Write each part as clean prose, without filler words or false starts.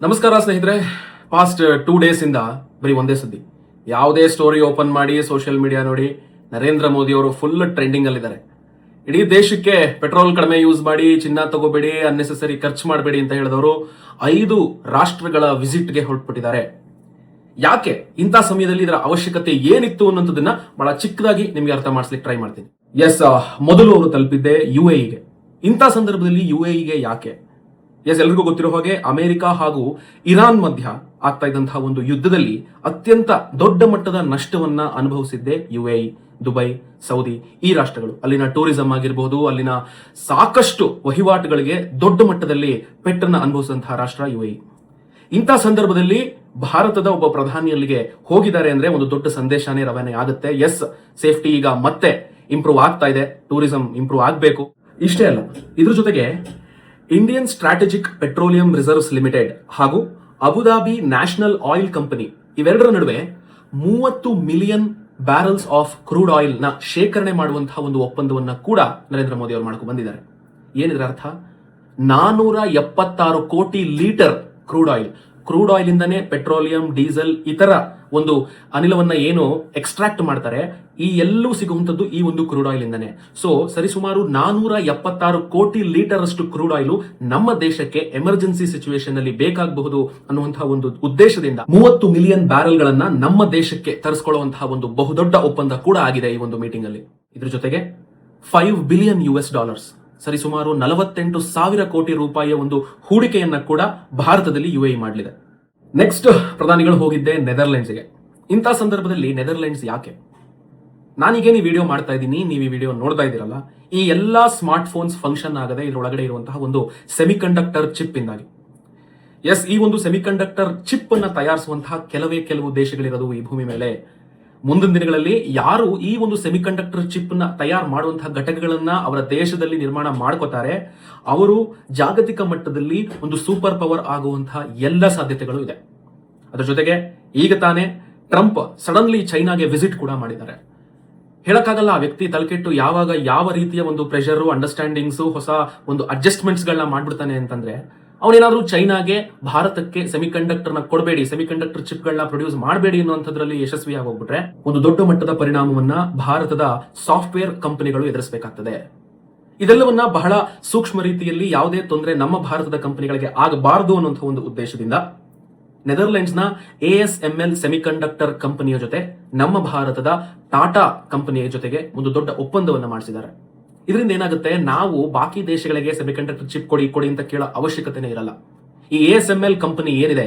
ನಮಸ್ಕಾರ ಸ್ನೇಹಿತರೆ. Past 2 days ಇಂದ ಬರೀ ಒಂದೇ ಸುದ್ದಿ. ಯಾವುದೇ ಸ್ಟೋರಿ ಓಪನ್ ಮಾಡಿ ಸೋಷಿಯಲ್ ಮೀಡಿಯಾ ನೋಡಿ, ನರೇಂದ್ರ ಮೋದಿ ಅವರು ಫುಲ್ ಟ್ರೆಂಡಿಂಗ್ ಅಲ್ಲಿದ್ದಾರೆ. ಇಡೀ ದೇಶಕ್ಕೆ ಪೆಟ್ರೋಲ್ ಕಡಿಮೆ ಯೂಸ್ ಮಾಡಿ, ಚಿನ್ನ ತಗೋಬೇಡಿ, ಅನ್ನೆಸೆಸರಿ ಖರ್ಚು ಮಾಡಬೇಡಿ ಅಂತ ಹೇಳಿದವರು 5 ರಾಷ್ಟ್ರಗಳ ವಿಸಿಟ್ಗೆ ಹೊರಟ್ಬಿಟ್ಟಿದ್ದಾರೆ. ಯಾಕೆ ಇಂಥ ಸಮಯದಲ್ಲಿ ಇದರ ಅವಶ್ಯಕತೆ ಏನಿತ್ತು ಅನ್ನೋದನ್ನ ಬಹಳ ಚಿಕ್ಕದಾಗಿ ನಿಮ್ಗೆ ಅರ್ಥ ಮಾಡಿಸ್ಲಿಕ್ಕೆ ಟ್ರೈ ಮಾಡ್ತೀನಿ. ಮೊದಲು ಅವರು ತಲುಪಿದ್ದೆ UAE-ಗೆ. ಇಂಥ ಸಂದರ್ಭದಲ್ಲಿ UAE-ಗೆ ಯಾಕೆ? ಎಲ್ರಿಗೂ ಗೊತ್ತಿರೋ ಹಾಗೆ ಅಮೆರಿಕ ಹಾಗೂ ಇರಾನ್ ಮಧ್ಯ ಆಗ್ತಾ ಇದ್ದಂತಹ ಒಂದು ಯುದ್ಧದಲ್ಲಿ ಅತ್ಯಂತ ದೊಡ್ಡ ಮಟ್ಟದ ನಷ್ಟವನ್ನ ಅನುಭವಿಸಿದ್ದೆ UAE, ದುಬೈ, ಸೌದಿ ಈ ರಾಷ್ಟ್ರಗಳು. ಅಲ್ಲಿನ ಟೂರಿಸಂ ಆಗಿರಬಹುದು, ಅಲ್ಲಿನ ಸಾಕಷ್ಟು ವಹಿವಾಟುಗಳಿಗೆ ದೊಡ್ಡ ಮಟ್ಟದಲ್ಲಿ ಪೆಟ್ಟನ್ನ ಅನುಭವಿಸಿದಂತಹ ರಾಷ್ಟ್ರ UAE. ಇಂಥ ಸಂದರ್ಭದಲ್ಲಿ ಭಾರತದ ಒಬ್ಬ ಪ್ರಧಾನಿ ಅಲ್ಲಿಗೆ ಹೋಗಿದ್ದಾರೆ ಅಂದ್ರೆ ಒಂದು ದೊಡ್ಡ ಸಂದೇಶನೇ ರವಾನೆ ಆಗುತ್ತೆ. ಸೇಫ್ಟಿ ಈಗ ಮತ್ತೆ ಇಂಪ್ರೂವ್ ಆಗ್ತಾ ಇದೆ, ಟೂರಿಸಂ ಇಂಪ್ರೂವ್ ಆಗಬೇಕು. ಇಷ್ಟೇ ಅಲ್ಲ, ಇದ್ರ ಜೊತೆಗೆ Indian strategic petroleum reserves limited ಹಾಗೂ ಅಬುದಾಬಿ ನ್ಯಾಷನಲ್ ಆಯಿಲ್ ಕಂಪನಿ ಇವೆರಡರ ನಡುವೆ 30 million barrels of crude oil ನ ಶೇಖರಣೆ ಮಾಡುವಂತಹ ಒಂದು ಒಪ್ಪಂದವನ್ನ ಕೂಡ ನರೇಂದ್ರ ಮೋದಿ ಅವರು ಮಾಡ್ಕೊಂಡು ಬಂದಿದ್ದಾರೆ. ಏನಿದ್ರ ಅರ್ಥ? 476 ಕೋಟಿ ಲೀಟರ್ ಕ್ರೂಡ್ ಆಯಿಲ್ ಇಂದಾನೆ ಪೆಟ್ರೋಲಿಯಂ, ಡೀಸೆಲ್ ಇತರ ಒಂದು ಅನಿಲವನ್ನ ಏನು ಎಕ್ಸ್ಟ್ರಾಕ್ಟ್ ಮಾಡ್ತಾರೆ, ಈ ಎಲ್ಲೂ ಸಿಗುವಂತದ್ದು ಈ ಒಂದು ಕ್ರೂಡ್ ಆಯಿಲ್ ಇಂದಾನೆ. ಸರಿಸುಮಾರು 476 ಕೋಟಿ ಲೀಟರ್ ಅಷ್ಟು ಕ್ರೂಡ್ ಆಯಿಲ್ ನಮ್ಮ ದೇಶಕ್ಕೆ ಎಮರ್ಜೆನ್ಸಿ ಸಿಚುವೇಶನ್ ಅಲ್ಲಿ ಬೇಕಾಗಬಹುದು ಅನ್ನುವಂತಹ ಒಂದು ಉದ್ದೇಶದಿಂದ 30 ಮಿಲಿಯನ್ ಬ್ಯಾರಲ್ ಗಳನ್ನ ನಮ್ಮ ದೇಶಕ್ಕೆ ತರಿಸಿಕೊಳ್ಳುವಂತಹ ಒಂದು ಬಹುದೊಡ್ಡ ಒಪ್ಪಂದ ಕೂಡ ಆಗಿದೆ ಈ ಒಂದು ಮೀಟಿಂಗ್ ಅಲ್ಲಿ. ಇದ್ರ ಜೊತೆಗೆ $5 ಬಿಲಿಯನ್ ಸರಿಸುಮಾರು 48,000 ಕೋಟಿ ರೂಪಾಯಿಯ ಒಂದು ಹೂಡಿಕೆಯನ್ನ ಕೂಡ ಭಾರತದಲ್ಲಿ UAE ಮಾಡಲಿದೆ. ನೆಕ್ಸ್ಟ್ ಪ್ರಧಾನಿಗಳು ಹೋಗಿದ್ದೆ ನೆದರ್ಲೆಂಡ್ಸ್ಗೆ. ಇಂಥ ಸಂದರ್ಭದಲ್ಲಿ ನೆದರ್ಲೆಂಡ್ಸ್ ಯಾಕೆ? ನಾನೀಗೇನು ಈ ವಿಡಿಯೋ ಮಾಡ್ತಾ ಇದ್ದೀನಿ, ನೀವು ಈ ವಿಡಿಯೋ ನೋಡ್ತಾ ಇದ್ದೀರಲ್ಲ, ಈ ಎಲ್ಲಾ ಸ್ಮಾರ್ಟ್ ಫೋನ್ಸ್ ಫಂಕ್ಷನ್ ಆಗದೆ ಇದರೊಳಗಡೆ ಇರುವಂತಹ ಒಂದು ಸೆಮಿಕಂಡಕ್ಟರ್ ಚಿಪ್ ಇಂದಾಗಿ. ಈ ಒಂದು ಸೆಮಿಕಂಡಕ್ಟರ್ ಚಿಪ್ ಅನ್ನ ತಯಾರಿಸುವಂತಹ ಕೆಲವು ದೇಶಗಳಿರೋದು ಈ ಭೂಮಿ ಮೇಲೆ. ಮುಂದಿನ ದಿನಗಳಲ್ಲಿ ಯಾರು ಈ ಒಂದು ಸೆಮಿಕಂಡಕ್ಟರ್ ಚಿಪ್ ನ ತಯಾರು ಮಾಡುವಂತಹ ಘಟಕಗಳನ್ನ ಅವರ ದೇಶದಲ್ಲಿ ನಿರ್ಮಾಣ ಮಾಡ್ಕೋತಾರೆ, ಅವರು ಜಾಗತಿಕ ಮಟ್ಟದಲ್ಲಿ ಒಂದು ಸೂಪರ್ ಪವರ್ ಆಗುವಂತಹ ಎಲ್ಲ ಸಾಧ್ಯತೆಗಳು ಇದೆ. ಅದರ ಜೊತೆಗೆ ಈಗ ತಾನೇ ಟ್ರಂಪ್ ಸಡನ್ಲಿ ಚೈನಾಗೆ ವಿಸಿಟ್ ಕೂಡ ಮಾಡಿದ್ದಾರೆ. ಹೇಳಕ್ಕಾಗಲ್ಲ ಆ ವ್ಯಕ್ತಿ ತಲೆಕೆಟ್ಟು ಯಾವಾಗ ಯಾವ ರೀತಿಯ ಒಂದು ಪ್ರೆಷರ್, ಅಂಡರ್ಸ್ಟ್ಯಾಂಡಿಂಗ್ಸ್, ಹೊಸ ಒಂದು ಅಡ್ಜಸ್ಟ್ಮೆಂಟ್ಸ್ ಗಳನ್ನ ಮಾಡ್ಬಿಡ್ತಾನೆ ಅಂತಂದ್ರೆ, ಅವನೇನಾದ್ರೂ ಚೈನಾಗೆ ಭಾರತಕ್ಕೆ ಸೆಮಿಕಂಡಕ್ಟರ್ ನ ಕೊಡಬೇಡಿ, ಸೆಮಿಕಂಡಕ್ಟರ್ ಚಿಪ್ ಗಳನ್ನ ಪ್ರೊಡ್ಯೂಸ್ ಮಾಡಬೇಡಿ ಅನ್ನುವಂಥದ್ರಲ್ಲಿ ಯಶಸ್ವಿಯಾಗಿ ಹೋಗ್ಬಿಟ್ರೆ ಒಂದು ದೊಡ್ಡ ಮಟ್ಟದ ಪರಿಣಾಮವನ್ನ ಭಾರತದ ಸಾಫ್ಟ್ವೇರ್ ಕಂಪನಿಗಳು ಎದುರಿಸಬೇಕಾಗ್ತದೆ. ಇದೆಲ್ಲವನ್ನ ಬಹಳ ಸೂಕ್ಷ್ಮ ರೀತಿಯಲ್ಲಿ ಯಾವುದೇ ತೊಂದರೆ ನಮ್ಮ ಭಾರತದ ಕಂಪನಿಗಳಿಗೆ ಆಗಬಾರದು ಅನ್ನುವಂಥ ಒಂದು ಉದ್ದೇಶದಿಂದ ನೆದರ್ಲೆಂಡ್ಸ್ ನ ASML ಸೆಮಿಕಂಡಕ್ಟರ್ ಕಂಪನಿಯ ಜೊತೆ ನಮ್ಮ ಭಾರತದ ಟಾಟಾ ಕಂಪನಿಯ ಜೊತೆಗೆ ಒಂದು ದೊಡ್ಡ ಒಪ್ಪಂದವನ್ನ ಮಾಡಿಸಿದ್ದಾರೆ. ಇದರಿಂದ ಏನಾಗುತ್ತೆ, ನಾವು ಬಾಕಿ ದೇಶಗಳಿಗೆ ಸೆಮಿಕಂಡಕ್ಟರ್ ಚಿಪ್ ಕೊಡಿ ಅಂತ ಕೇಳೋ ಅವಶ್ಯಕತೆನೇ ಇರಲ್ಲ. ಈ ASML ಕಂಪನಿ ಏನಿದೆ,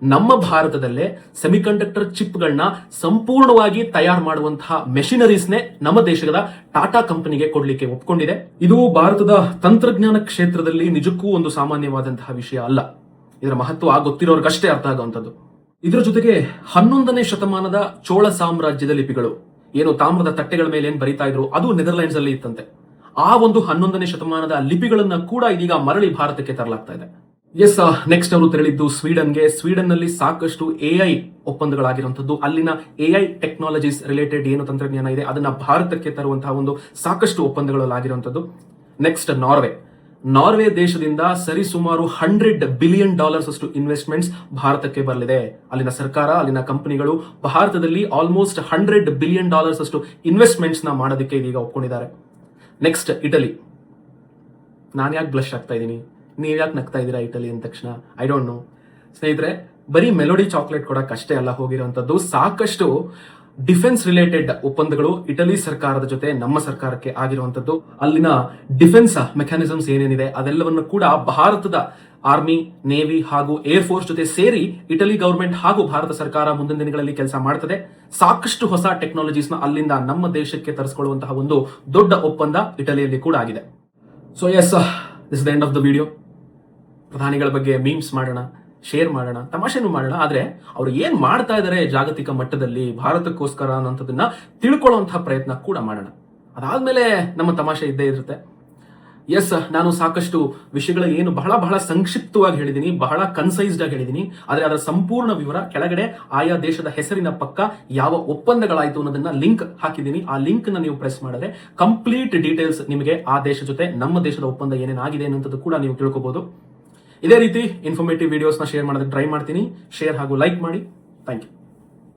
ನಮ್ಮ ಭಾರತದಲ್ಲೇ ಸೆಮಿಕಂಡಕ್ಟರ್ ಚಿಪ್ ಗಳನ್ನ ಸಂಪೂರ್ಣವಾಗಿ ತಯಾರು ಮಾಡುವಂತಹ ಮೆಷಿನರೀಸ್ನೇ ನಮ್ಮ ದೇಶದ ಟಾಟಾ ಕಂಪನಿಗೆ ಕೊಡ್ಲಿಕ್ಕೆ ಒಪ್ಕೊಂಡಿದೆ. ಇದು ಭಾರತದ ತಂತ್ರಜ್ಞಾನ ಕ್ಷೇತ್ರದಲ್ಲಿ ನಿಜಕ್ಕೂ ಒಂದು ಸಾಮಾನ್ಯವಾದಂತಹ ವಿಷಯ ಅಲ್ಲ. ಇದರ ಮಹತ್ವ ಗೊತ್ತಿರೋರ್ಗಷ್ಟೇ ಅರ್ಥ ಆಗುವಂಥದ್ದು. ಇದರ ಜೊತೆಗೆ 11ನೇ ಶತಮಾನದ ಚೋಳ ಸಾಮ್ರಾಜ್ಯದ ಲಿಪಿಗಳು, ಏನು ತಾಮ್ರದ ತಟ್ಟೆಗಳ ಮೇಲೆ ಏನ್ ಬರೀತಾ ಇದ್ರು, ಅದು ನೆದರ್ಲೆಂಡ್ಸ್ ಅಲ್ಲಿ ಇತ್ತಂತೆ. ಆ ಒಂದು 11ನೇ ಶತಮಾನದ ಲಿಪಿಗಳನ್ನ ಕೂಡ ಇದೀಗ ಮರಳಿ ಭಾರತಕ್ಕೆ ತರಲಾಗ್ತಾ ಇದೆ. ನೆಕ್ಸ್ಟ್ ಅವರು ತೆರಳಿದ್ದು ಸ್ವೀಡನ್ಗೆ. ಸ್ವೀಡನ್ ನಲ್ಲಿ ಸಾಕಷ್ಟು AI ಒಪ್ಪಂದಗಳಾಗಿರುವಂತದ್ದು, ಅಲ್ಲಿನ AI ಟೆಕ್ನಾಲಜೀಸ್ ರಿಲೇಟೆಡ್ ಏನು ತಂತ್ರಜ್ಞಾನ ಇದೆ ಅದನ್ನ ಭಾರತಕ್ಕೆ ತರುವಂತಹ ಒಂದು ಸಾಕಷ್ಟು ಒಪ್ಪಂದಗಳಾಗಿರುವಂತದ್ದು. ನೆಕ್ಸ್ಟ್ ನಾರ್ವೆ ದೇಶದಿಂದ ಸರಿಸುಮಾರು $100 ಬಿಲಿಯನ್ ಅಷ್ಟು ಇನ್ವೆಸ್ಟ್ಮೆಂಟ್ಸ್ ಭಾರತಕ್ಕೆ ಬರಲಿದೆ. ಅಲ್ಲಿನ ಸರ್ಕಾರ, ಅಲ್ಲಿನ ಕಂಪನಿಗಳು ಭಾರತದಲ್ಲಿ ಆಲ್ಮೋಸ್ಟ್ $100 ಬಿಲಿಯನ್ ಅಷ್ಟು ಇನ್ವೆಸ್ಟ್ಮೆಂಟ್ಸ್ ನ ಮಾಡೋದಕ್ಕೆ ಇದೀಗ ಒಪ್ಕೊಂಡಿದ್ದಾರೆ. Next Italy. ನಾನು ಯಾಕೆ ಬ್ಲಶ್ ಆಗ್ತಾ ಇದ್ದೀನಿ, ನೀವ್ ಯಾಕೆ ನಗ್ತಾ ಇದ್ದೀರಾ ಇಟಲಿ ಅಂದ ತಕ್ಷಣ? ಐ ಡೋಂಟ್ ನೋ ಸ್ನೇಹಿತರೆ. ಬರೀ ಮೆಲೋಡಿ ಚಾಕ್ಲೇಟ್ ಕೊಡಕ್ಕೆ ಅಷ್ಟೇ ಅಲ್ಲ ಹೋಗಿರುವಂತದ್ದು, ಸಾಕಷ್ಟು ಡಿಫೆನ್ಸ್ ರಿಲೇಟೆಡ್ ಒಪ್ಪಂದಗಳು ಇಟಲಿ ಸರ್ಕಾರದ ಜೊತೆ ನಮ್ಮ ಸರ್ಕಾರಕ್ಕೆ ಆಗಿರುವಂತದ್ದು. ಅಲ್ಲಿನ ಡಿಫೆನ್ಸ್ ಮೆಕ್ಯಾನಿಸಮ್ಸ್ ಏನೇನಿದೆ ಅದೆಲ್ಲವನ್ನು ಕೂಡ ಭಾರತದ ಆರ್ಮಿ, ನೇವಿ ಹಾಗೂ ಏರ್ ಫೋರ್ಸ್ ಜೊತೆ ಸೇರಿ ಇಟಲಿ ಗವರ್ಮೆಂಟ್ ಹಾಗೂ ಭಾರತ ಸರ್ಕಾರ ಮುಂದಿನ ದಿನಗಳಲ್ಲಿ ಕೆಲಸ ಮಾಡ್ತದೆ. ಸಾಕಷ್ಟು ಹೊಸ ಟೆಕ್ನಾಲಜೀಸ್ ನ ಅಲ್ಲಿಂದ ನಮ್ಮ ದೇಶಕ್ಕೆ ತರಿಸಿಕೊಳ್ಳುವಂತಹ ಒಂದು ದೊಡ್ಡ ಒಪ್ಪಂದ ಇಟಲಿಯಲ್ಲಿ ಕೂಡ ಆಗಿದೆ. This is the end of the video. ಪ್ರಧಾನಿಗಳ ಬಗ್ಗೆ ಮೀಮ್ಸ್ ಮಾಡೋಣ, ಶೇರ್ ಮಾಡೋಣ, ತಮಾಷೆನೂ ಮಾಡೋಣ, ಆದ್ರೆ ಅವ್ರು ಏನ್ ಮಾಡ್ತಾ ಇದಾರೆ ಜಾಗತಿಕ ಮಟ್ಟದಲ್ಲಿ ಭಾರತಕ್ಕೋಸ್ಕರ ಅನ್ನೋದನ್ನ ತಿಳ್ಕೊಳ್ಳುವಂತಹ ಪ್ರಯತ್ನ ಕೂಡ ಮಾಡೋಣ. ಅದಾದ್ಮೇಲೆ ನಮ್ಮ ತಮಾಷೆ ಇದ್ದೇ ಇರುತ್ತೆ. ನಾನು ಸಾಕಷ್ಟು ವಿಷಯಗಳ ಏನು ಬಹಳ ಸಂಕ್ಷಿಪ್ತವಾಗಿ ಹೇಳಿದೀನಿ, ಬಹಳ ಕನ್ಸೈಸ್ಡ್ ಆಗಿ ಹೇಳಿದೀನಿ. ಆದ್ರೆ ಅದರ ಸಂಪೂರ್ಣ ವಿವರ ಕೆಳಗಡೆ ಆಯಾ ದೇಶದ ಹೆಸರಿನ ಪಕ್ಕ ಯಾವ ಒಪ್ಪಂದಗಳಾಯ್ತು ಅನ್ನೋದನ್ನ ಲಿಂಕ್ ಹಾಕಿದ್ದೀನಿ. ಆ ಲಿಂಕ್ ನ ನೀವು ಪ್ರೆಸ್ ಮಾಡಿದ್ರೆ ಕಂಪ್ಲೀಟ್ ಡೀಟೇಲ್ಸ್ ನಿಮಗೆ ಆ ದೇಶ ಜೊತೆ ನಮ್ಮ ದೇಶದ ಒಪ್ಪಂದ ಏನೇನಾಗಿದೆ ಅನ್ನೋದು ಕೂಡ ನೀವು ತಿಳ್ಕೋಬಹುದು. ಇದೇ ರೀತಿ ಇನ್ಫಾರ್ಮೇಟಿವ್ ವಿಡಿಯೋಸ್ನ ಶೇರ್ ಮಾಡೋದಕ್ಕೆ ಟ್ರೈ ಮಾಡ್ತೀನಿ. ಶೇರ್ ಹಾಗೂ ಲೈಕ್ ಮಾಡಿ. Thank you.